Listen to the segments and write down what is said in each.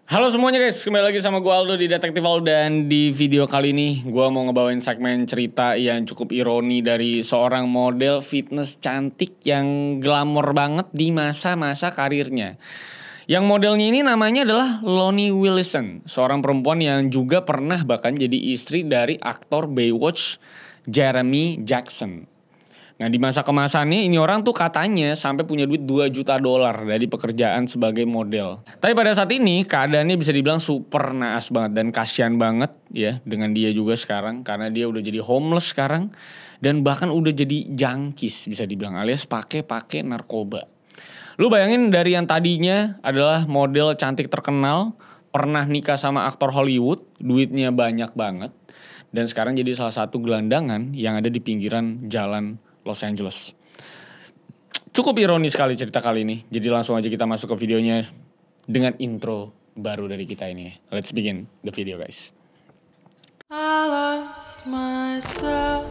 Halo semuanya guys, kembali lagi sama gue Aldo di Detektif Aldo. Dan di video kali ini gue mau ngebawain segmen cerita yang cukup ironi dari seorang model fitness cantik yang glamor banget di masa-masa karirnya. Yang modelnya ini namanya adalah Lonnie Wilson, seorang perempuan yang juga pernah bahkan jadi istri dari aktor Baywatch Jeremy Jackson. Nah di masa kemasannya ini orang tuh katanya sampai punya duit $2 juta dari pekerjaan sebagai model. Tapi pada saat ini keadaannya bisa dibilang super naas banget dan kasihan banget ya dengan dia juga sekarang. Karena dia udah jadi homeless sekarang dan bahkan udah jadi junkies bisa dibilang, alias pakai narkoba. Lu bayangin dari yang tadinya adalah model cantik terkenal, pernah nikah sama aktor Hollywood, duitnya banyak banget, dan sekarang jadi salah satu gelandangan yang ada di pinggiran jalan Los Angeles. Cukup ironis sekali cerita kali ini. Jadi langsung aja kita masuk ke videonya dengan intro baru dari kita ini. Let's begin the video guys. I lost myself.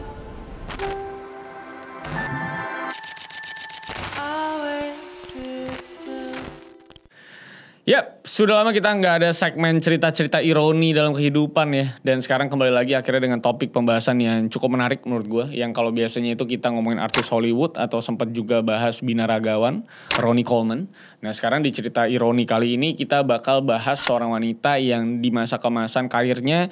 Yap, sudah lama kita nggak ada segmen cerita-cerita ironi dalam kehidupan ya. Dan sekarang kembali lagi akhirnya dengan topik pembahasan yang cukup menarik menurut gue. Yang kalau biasanya itu kita ngomongin artis Hollywood atau sempat juga bahas binaragawan Ronnie Coleman. Nah sekarang di cerita ironi kali ini kita bakal bahas seorang wanita yang di masa kemasan karirnya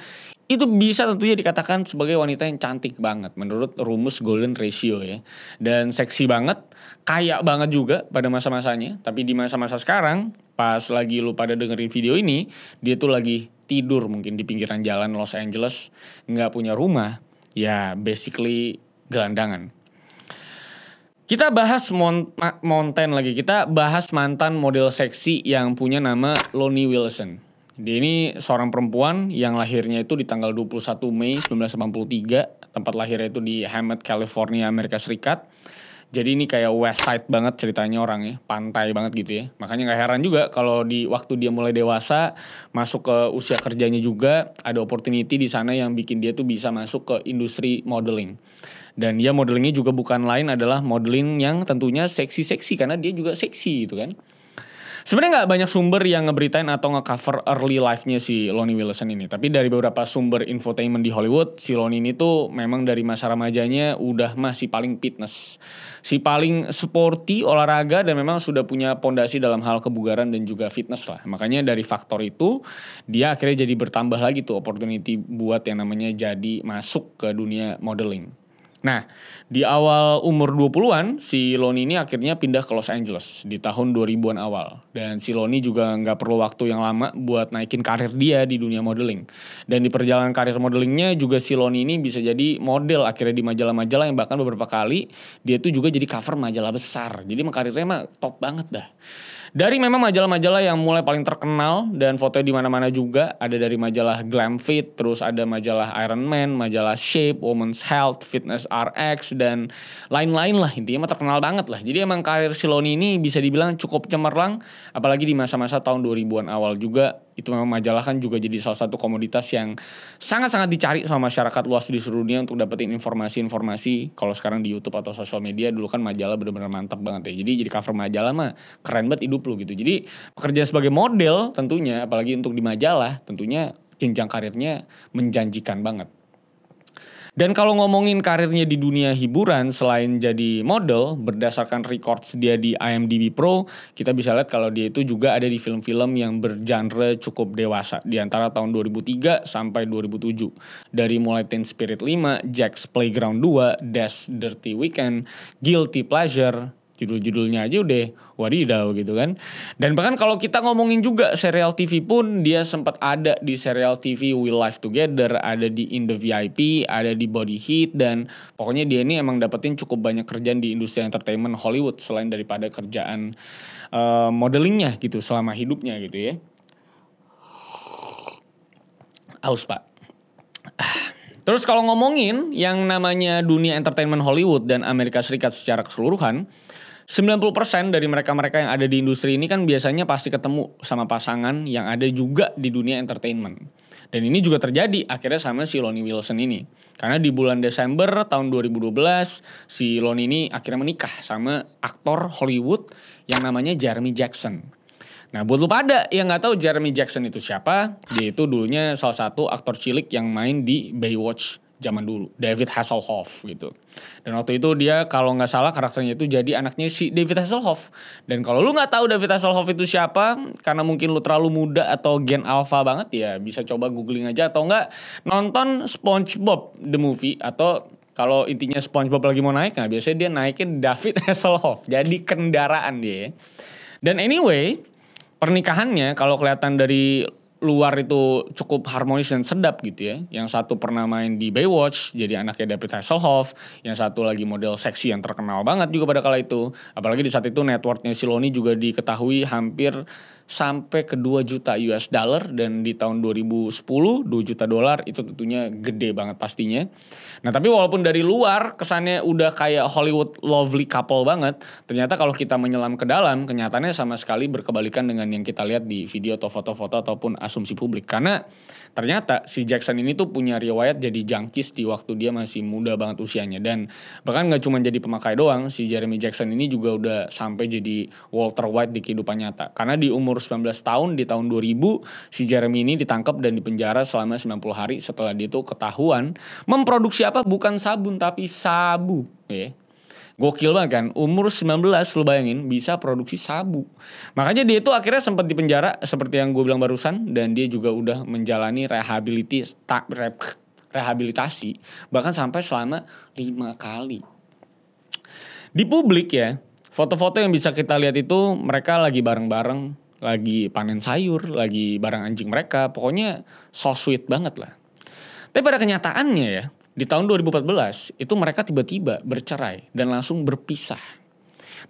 itu bisa tentunya dikatakan sebagai wanita yang cantik banget menurut rumus golden ratio ya. Dan seksi banget, kaya banget juga pada masa-masanya. Tapi di masa-masa sekarang, pas lagi lu pada dengerin video ini, dia tuh lagi tidur mungkin di pinggiran jalan Los Angeles, nggak punya rumah, ya basically gelandangan. Kita bahas Mountain lagi, kita bahas mantan model seksi yang punya nama Lonnie Wilson. Dia ini seorang perempuan yang lahirnya itu di tanggal 21 Mei 1983. Tempat lahirnya itu di Hammett, California, Amerika Serikat. Jadi ini kayak West Side banget ceritanya orangnya. Pantai banget gitu ya. Makanya gak heran juga kalau di waktu dia mulai dewasa, masuk ke usia kerjanya juga, ada opportunity di sana yang bikin dia tuh bisa masuk ke industri modeling. Dan dia modelingnya juga bukan lain adalah modeling yang tentunya seksi-seksi. Karena dia juga seksi gitu kan. Sebenarnya nggak banyak sumber yang ngeberitain atau nge-cover early life-nya si Lonnie Wilson ini. Tapi dari beberapa sumber infotainment di Hollywood, si Lonnie ini tuh memang dari masa remajanya udah masih paling fitness. Si paling sporty, olahraga, dan memang sudah punya pondasi dalam hal kebugaran dan juga fitness lah. Makanya dari faktor itu, dia akhirnya jadi bertambah lagi tuh opportunity buat yang namanya jadi masuk ke dunia modeling. Nah, di awal umur 20-an, si Lonnie ini akhirnya pindah ke Los Angeles di tahun 2000-an awal. Dan si Lonnie juga nggak perlu waktu yang lama buat naikin karir dia di dunia modeling. Dan di perjalanan karir modelingnya juga si Lonnie ini bisa jadi model akhirnya di majalah-majalah yang bahkan beberapa kali dia tuh juga jadi cover majalah besar. Jadi karirnya mah top banget dah. Dari memang majalah-majalah yang mulai paling terkenal dan fotonya di mana-mana juga, ada dari majalah Glam Fit, terus ada majalah Iron Man, majalah Shape, Women's Health, Fitness RX, dan lain-lain lah. Intinya mah terkenal banget lah. Jadi emang karir si Lonnie ini bisa dibilang cukup cemerlang, apalagi di masa-masa tahun 2000-an awal juga. Itu memang majalah kan juga jadi salah satu komoditas yang sangat-sangat dicari sama masyarakat luas di seluruh dunia untuk dapetin informasi-informasi. Kalau sekarang di YouTube atau sosial media, dulu kan majalah benar-benar mantap banget ya. Jadi cover majalah mah keren banget hidup lu gitu. Jadi pekerja sebagai model tentunya, apalagi untuk di majalah, tentunya jenjang karirnya menjanjikan banget. Dan kalau ngomongin karirnya di dunia hiburan selain jadi model, berdasarkan records dia di IMDb Pro, kita bisa lihat kalau dia itu juga ada di film-film yang bergenre cukup dewasa di antara tahun 2003 sampai 2007. Dari mulai Teen Spirit 5, Jack's Playground 2, Dash Dirty Weekend, Guilty Pleasure, judul-judulnya aja udah wadidaw gitu kan. Dan bahkan kalau kita ngomongin juga serial TV pun, dia sempat ada di serial TV We Live Together, ada di In The VIP, ada di Body Heat, dan pokoknya dia ini emang dapetin cukup banyak kerjaan di industri entertainment Hollywood selain daripada kerjaan modelingnya gitu selama hidupnya gitu ya. Aus pak. Terus kalau ngomongin yang namanya dunia entertainment Hollywood dan Amerika Serikat secara keseluruhan, 90% dari mereka-mereka yang ada di industri ini kan biasanya pasti ketemu sama pasangan yang ada juga di dunia entertainment. Dan ini juga terjadi akhirnya sama si Lonnie Wilson ini. Karena di bulan Desember tahun 2012, si Lonnie ini akhirnya menikah sama aktor Hollywood yang namanya Jeremy Jackson. Nah, buat lu pada yang nggak tahu Jeremy Jackson itu siapa, dia itu dulunya salah satu aktor cilik yang main di Baywatch zaman dulu, David Hasselhoff gitu. Dan waktu itu dia kalau nggak salah karakternya itu jadi anaknya si David Hasselhoff. Dan kalau lu nggak tahu David Hasselhoff itu siapa, karena mungkin lu terlalu muda atau gen alpha banget, ya bisa coba googling aja atau enggak nonton SpongeBob the movie, atau kalau intinya SpongeBob lagi mau naik, nah biasanya dia naikin David Hasselhoff jadi kendaraan dia. Dan anyway, pernikahannya kalau kelihatan dari luar itu cukup harmonis dan sedap gitu ya. Yang satu pernah main di Baywatch, jadi anaknya David Hasselhoff. Yang satu lagi model seksi yang terkenal banget juga pada kala itu. Apalagi di saat itu networknya Siloni juga diketahui hampir sampai ke 2 juta US dollar. Dan di tahun 2010 $2 juta itu tentunya gede banget pastinya. Nah tapi walaupun dari luar kesannya udah kayak Hollywood lovely couple banget, ternyata kalau kita menyelam ke dalam, kenyataannya sama sekali berkebalikan dengan yang kita lihat di video atau foto-foto ataupun asumsi publik. Karena ternyata si Jackson ini tuh punya riwayat jadi junkies di waktu dia masih muda banget usianya. Dan bahkan gak cuma jadi pemakai doang, si Jeremy Jackson ini juga udah sampai jadi Walter White di kehidupan nyata. Karena di umur 19 tahun di tahun 2000, si Jeremy ini ditangkap dan dipenjara selama 90 hari setelah dia tuh ketahuan memproduksi apa? Bukan sabun tapi sabu. Ya. Gokil banget kan, umur 19 lu bayangin bisa produksi sabu. Makanya dia itu akhirnya sempat dipenjara seperti yang gue bilang barusan. Dan dia juga udah menjalani rehabilitasi bahkan sampai selama 5 kali. Di publik ya, foto-foto yang bisa kita lihat itu mereka lagi bareng-bareng, lagi panen sayur, lagi bareng anjing mereka. Pokoknya so sweet banget lah. Tapi pada kenyataannya ya, di tahun 2014 itu mereka tiba-tiba bercerai dan langsung berpisah.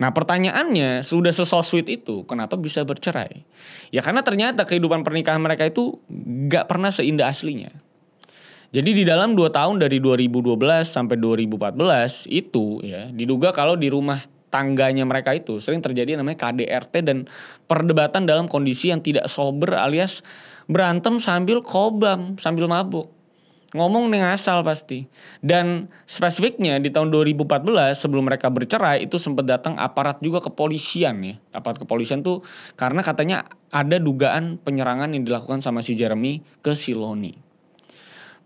Nah pertanyaannya, sudah sweet itu kenapa bisa bercerai? Ya karena ternyata kehidupan pernikahan mereka itu gak pernah seindah aslinya. Jadi di dalam 2 tahun dari 2012 sampai 2014 itu ya, diduga kalau di rumah tangganya mereka itu sering terjadi namanya KDRT dan perdebatan dalam kondisi yang tidak sober alias berantem sambil kobam, sambil mabuk. Ngomong nih ngasal pasti. Dan spesifiknya di tahun 2014 sebelum mereka bercerai itu sempat datang aparat juga kepolisian ya. Aparat kepolisian tuh karena katanya ada dugaan penyerangan yang dilakukan sama si Jeremy ke Siloni.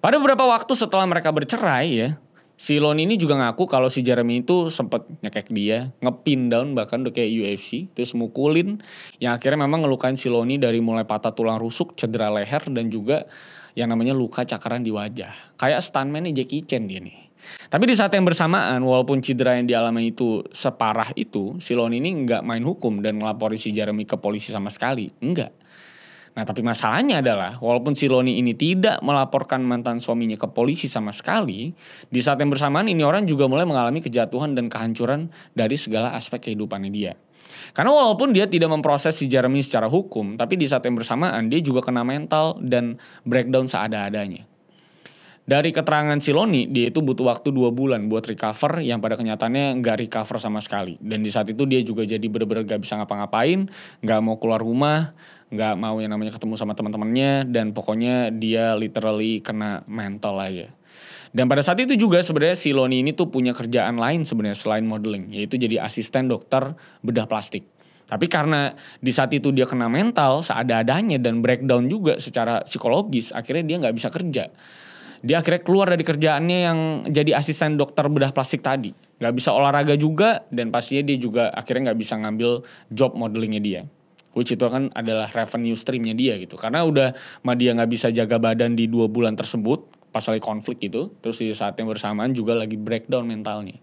Pada beberapa waktu setelah mereka bercerai ya, Siloni ini juga ngaku kalau si Jeremy itu sempat nyekek dia, ngepin down bahkan udah kayak UFC, terus mukulin yang akhirnya memang ngelukain Siloni dari mulai patah tulang rusuk, cedera leher dan juga yang namanya luka cakaran di wajah. Kayak stuntman-nya Jackie Chan dia nih. Tapi di saat yang bersamaan, walaupun cedera yang dialami itu separah itu, Siloni ini nggak main hukum dan ngelapori si Jeremy ke polisi sama sekali. Enggak. Nah tapi masalahnya adalah, walaupun Siloni ini tidak melaporkan mantan suaminya ke polisi sama sekali, di saat yang bersamaan ini orang juga mulai mengalami kejatuhan dan kehancuran dari segala aspek kehidupannya dia. Karena walaupun dia tidak memproses si Jeremy secara hukum, tapi di saat yang bersamaan dia juga kena mental dan breakdown seada-adanya. Dari keterangan Siloni, dia itu butuh waktu 2 bulan buat recover yang pada kenyataannya nggak recover sama sekali. Dan di saat itu dia juga jadi bener-bener gak bisa ngapa-ngapain, gak mau keluar rumah, gak mau yang namanya ketemu sama teman-temannya, dan pokoknya dia literally kena mental aja. Dan pada saat itu juga sebenarnya Siloni ini tuh punya kerjaan lain sebenarnya selain modeling, yaitu jadi asisten dokter bedah plastik. Tapi karena di saat itu dia kena mental seada-adanya dan breakdown juga secara psikologis, akhirnya dia nggak bisa kerja. Dia akhirnya keluar dari kerjaannya yang jadi asisten dokter bedah plastik tadi. Nggak bisa olahraga juga dan pastinya dia juga akhirnya nggak bisa ngambil job modelingnya dia. Which itu kan adalah revenue streamnya dia gitu. Karena udah dia nggak bisa jaga badan di 2 bulan tersebut, pas lagi konflik gitu, terus di saat yang bersamaan juga lagi breakdown mentalnya.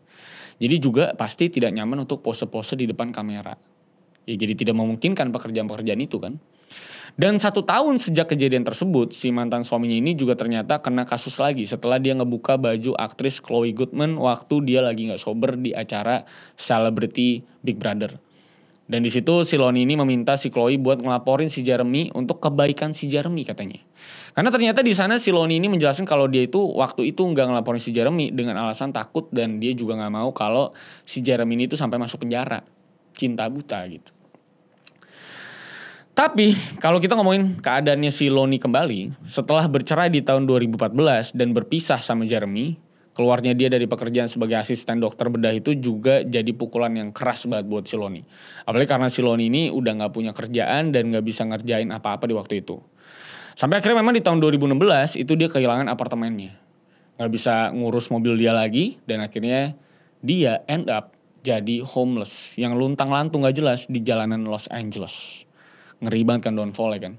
Jadi juga pasti tidak nyaman untuk pose-pose di depan kamera. Ya jadi tidak memungkinkan pekerjaan-pekerjaan itu kan. Dan 1 tahun sejak kejadian tersebut, si mantan suaminya ini juga ternyata kena kasus lagi setelah dia ngebuka baju aktris Chloe Goodman waktu dia lagi gak sober di acara Celebrity Big Brother. Dan di situ Siloni ini meminta si Chloe buat ngelaporin si Jeremy untuk kebaikan si Jeremy katanya. Karena ternyata di sana Siloni ini menjelaskan kalau dia itu waktu itu nggak ngelaporin si Jeremy dengan alasan takut dan dia juga nggak mau kalau si Jeremy ini tuh sampai masuk penjara, cinta buta gitu. Tapi kalau kita ngomongin keadaannya Siloni kembali setelah bercerai di tahun 2014 dan berpisah sama Jeremy, keluarnya dia dari pekerjaan sebagai asisten dokter bedah itu juga jadi pukulan yang keras banget buat si Lonnie. Apalagi karena si Lonnie ini udah gak punya kerjaan dan gak bisa ngerjain apa-apa di waktu itu. Sampai akhirnya memang di tahun 2016 itu dia kehilangan apartemennya. Gak bisa ngurus mobil dia lagi dan akhirnya dia end up jadi homeless yang luntang-lantung gak jelas di jalanan Los Angeles. Ngeri banget kan downfall ya kan.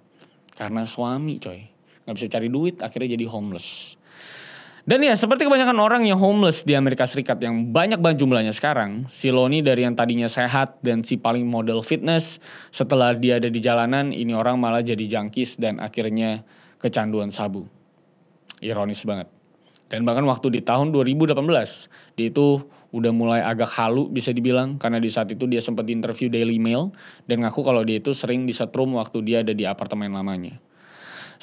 Karena suami coy. Gak bisa cari duit akhirnya jadi homeless. Dan ya seperti kebanyakan orang yang homeless di Amerika Serikat yang banyak banget jumlahnya sekarang, si Lonnie dari yang tadinya sehat dan si paling model fitness, setelah dia ada di jalanan, ini orang malah jadi junkies dan akhirnya kecanduan sabu. Ironis banget. Dan bahkan waktu di tahun 2018, dia itu udah mulai agak halu bisa dibilang, karena di saat itu dia sempat interview Daily Mail dan ngaku kalau dia itu sering disetrum waktu dia ada di apartemen lamanya.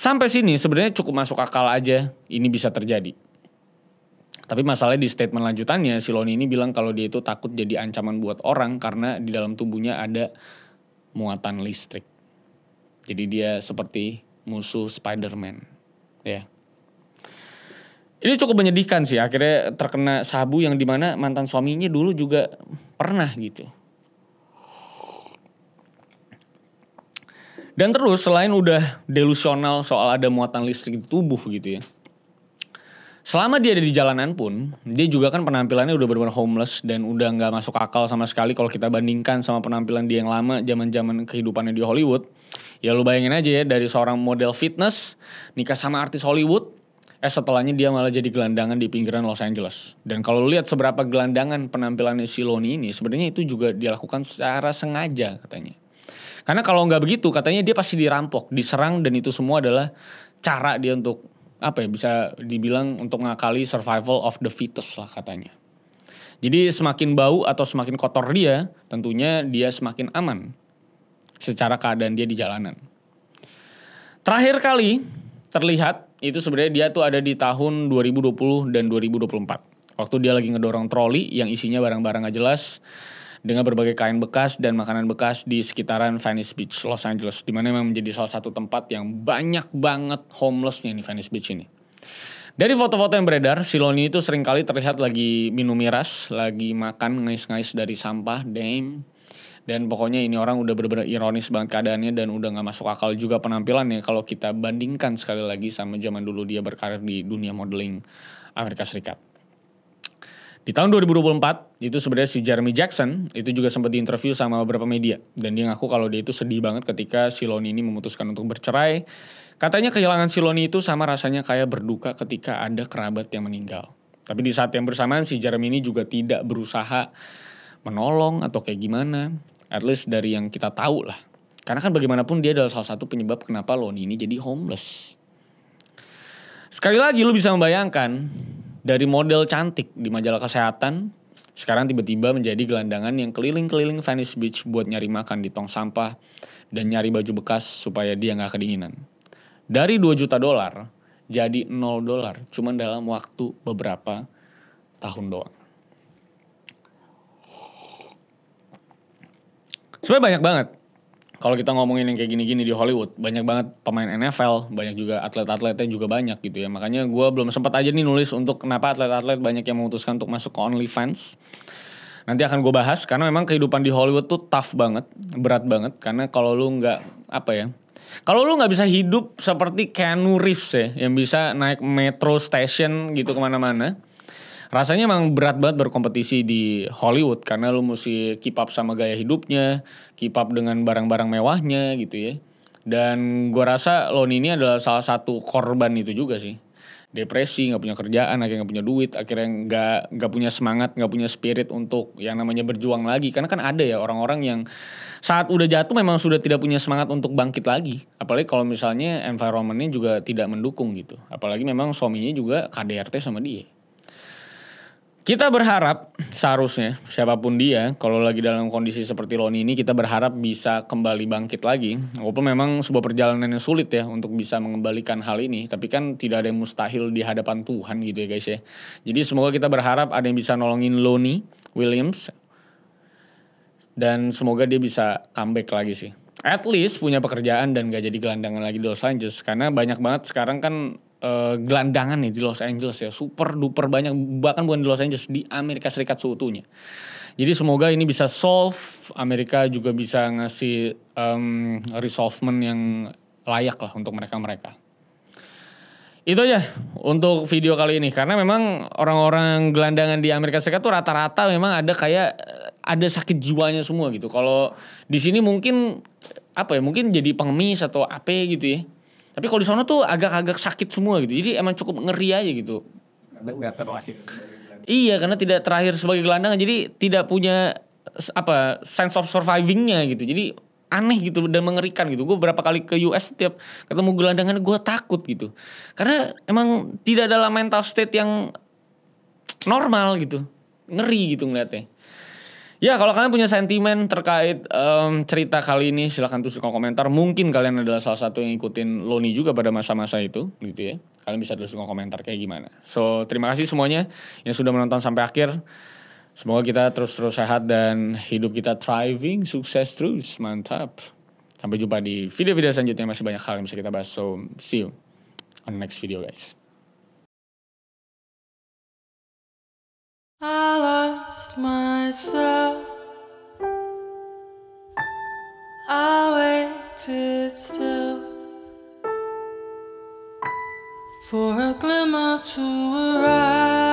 Sampai sini sebenarnya cukup masuk akal aja ini bisa terjadi. Tapi masalahnya di statement lanjutannya si Lonnie ini bilang kalau dia itu takut jadi ancaman buat orang karena di dalam tubuhnya ada muatan listrik. Jadi dia seperti musuh Spider-Man. Ya. Ini cukup menyedihkan sih, akhirnya terkena sabu yang dimana mantan suaminya dulu juga pernah gitu. Dan terus selain udah delusional soal ada muatan listrik di tubuh gitu ya. Selama dia ada di jalanan pun, dia juga kan penampilannya udah benar-benar homeless dan udah gak masuk akal sama sekali kalau kita bandingkan sama penampilan dia yang lama zaman-zaman kehidupannya di Hollywood. Ya lu bayangin aja ya, dari seorang model fitness, nikah sama artis Hollywood, setelahnya dia malah jadi gelandangan di pinggiran Los Angeles. Dan kalau lu lihat seberapa gelandangan penampilannya si Lonnie ini, sebenarnya itu juga dilakukan secara sengaja katanya. Karena kalau gak begitu, katanya dia pasti dirampok, diserang dan itu semua adalah cara dia untuk bisa dibilang untuk ngakali survival of the fittest lah katanya. Jadi semakin bau atau semakin kotor dia, tentunya dia semakin aman secara keadaan dia di jalanan. Terakhir kali terlihat itu sebenarnya dia tuh ada di tahun 2020 dan 2024. Waktu dia lagi ngedorong troli yang isinya barang-barang gak jelas dengan berbagai kain bekas dan makanan bekas di sekitaran Venice Beach, Los Angeles, di mana memang menjadi salah satu tempat yang banyak banget homelessnya di Venice Beach ini. Dari foto-foto yang beredar, si Lonnie itu seringkali terlihat lagi minum miras, lagi makan ngais-ngais dari sampah, damn. Dan pokoknya ini orang udah bener-bener ironis banget keadaannya dan udah gak masuk akal juga penampilannya kalau kita bandingkan sekali lagi sama zaman dulu dia berkarir di dunia modeling Amerika Serikat. Di tahun 2024 itu sebenarnya si Jeremy Jackson itu juga sempat diinterview sama beberapa media dan dia ngaku kalau dia itu sedih banget ketika si Lonnie ini memutuskan untuk bercerai. Katanya kehilangan si Lonnie itu sama rasanya kayak berduka ketika ada kerabat yang meninggal. Tapi di saat yang bersamaan si Jeremy ini juga tidak berusaha menolong atau kayak gimana. At least dari yang kita tahu lah. Karena kan bagaimanapun dia adalah salah satu penyebab kenapa Lonnie ini jadi homeless. Sekali lagi lu bisa membayangkan dari model cantik di majalah kesehatan, sekarang tiba-tiba menjadi gelandangan yang keliling-keliling Venice Beach buat nyari makan di tong sampah dan nyari baju bekas supaya dia gak kedinginan. Dari $2 juta jadi $0 cuman dalam waktu beberapa tahun doang. Sebenarnya banyak banget. Kalau kita ngomongin yang kayak gini-gini di Hollywood, banyak banget pemain NFL, banyak juga atlet-atletnya juga banyak gitu ya. Makanya gue belum sempat aja nih nulis untuk kenapa atlet-atlet banyak yang memutuskan untuk masuk ke OnlyFans. Nanti akan gue bahas, karena memang kehidupan di Hollywood tuh tough banget, berat banget. Karena kalau lu kalau lu gak bisa hidup seperti Keanu Reeves ya, yang bisa naik metro station gitu kemana-mana. Rasanya emang berat banget berkompetisi di Hollywood karena lu mesti keep up sama gaya hidupnya, keep up dengan barang-barang mewahnya gitu ya. Dan gue rasa Lonnie ini adalah salah satu korban itu juga sih. Depresi, gak punya kerjaan, akhirnya gak punya duit, akhirnya gak punya semangat, gak punya spirit untuk yang namanya berjuang lagi. Karena kan ada ya orang-orang yang saat udah jatuh memang sudah tidak punya semangat untuk bangkit lagi. Apalagi kalau misalnya environment-nya juga tidak mendukung gitu. Apalagi memang suaminya juga KDRT sama dia. Kita berharap seharusnya siapapun dia kalau lagi dalam kondisi seperti Lonnie ini kita berharap bisa kembali bangkit lagi. Walaupun memang sebuah perjalanan yang sulit ya untuk bisa mengembalikan hal ini. Tapi kan tidak ada yang mustahil di hadapan Tuhan gitu ya guys ya. Jadi semoga kita berharap ada yang bisa nolongin Lonnie Williams. Dan semoga dia bisa comeback lagi sih. At least punya pekerjaan dan gak jadi gelandangan lagi di Los Angeles. Karena banyak banget sekarang kan gelandangan nih di Los Angeles ya, super duper banyak, bahkan bukan di Los Angeles, di Amerika Serikat seutuhnya. Jadi semoga ini bisa solve, Amerika juga bisa ngasih resolvement yang layak lah untuk mereka-mereka. Itu aja untuk video kali ini, karena memang orang-orang gelandangan di Amerika Serikat tuh rata-rata memang ada sakit jiwanya semua gitu. Kalau di sini mungkin mungkin jadi pengemis atau apa gitu ya. Tapi kalau di sana tuh agak-agak sakit semua gitu. Jadi emang cukup ngeri aja gitu. Iya, karena tidak terakhir sebagai gelandangan, jadi tidak punya sense of survivingnya gitu. Jadi aneh gitu dan mengerikan gitu. Gue berapa kali ke US, setiap ketemu gelandangan gue takut gitu. Karena emang tidak dalam mental state yang normal gitu. Ngeri gitu ngeliatnya. Ya, kalau kalian punya sentimen terkait cerita kali ini, silahkan tulis di kolom komentar. Mungkin kalian adalah salah satu yang ngikutin Loni juga pada masa-masa itu gitu ya. Kalian bisa tulis di kolom komentar kayak gimana. So, terima kasih semuanya yang sudah menonton sampai akhir. Semoga kita terus-terus sehat dan hidup kita thriving, sukses terus, mantap. Sampai jumpa di video-video selanjutnya, masih banyak hal yang bisa kita bahas. So, see you on the next video, guys. I lost myself. I waited still for a glimmer to arise.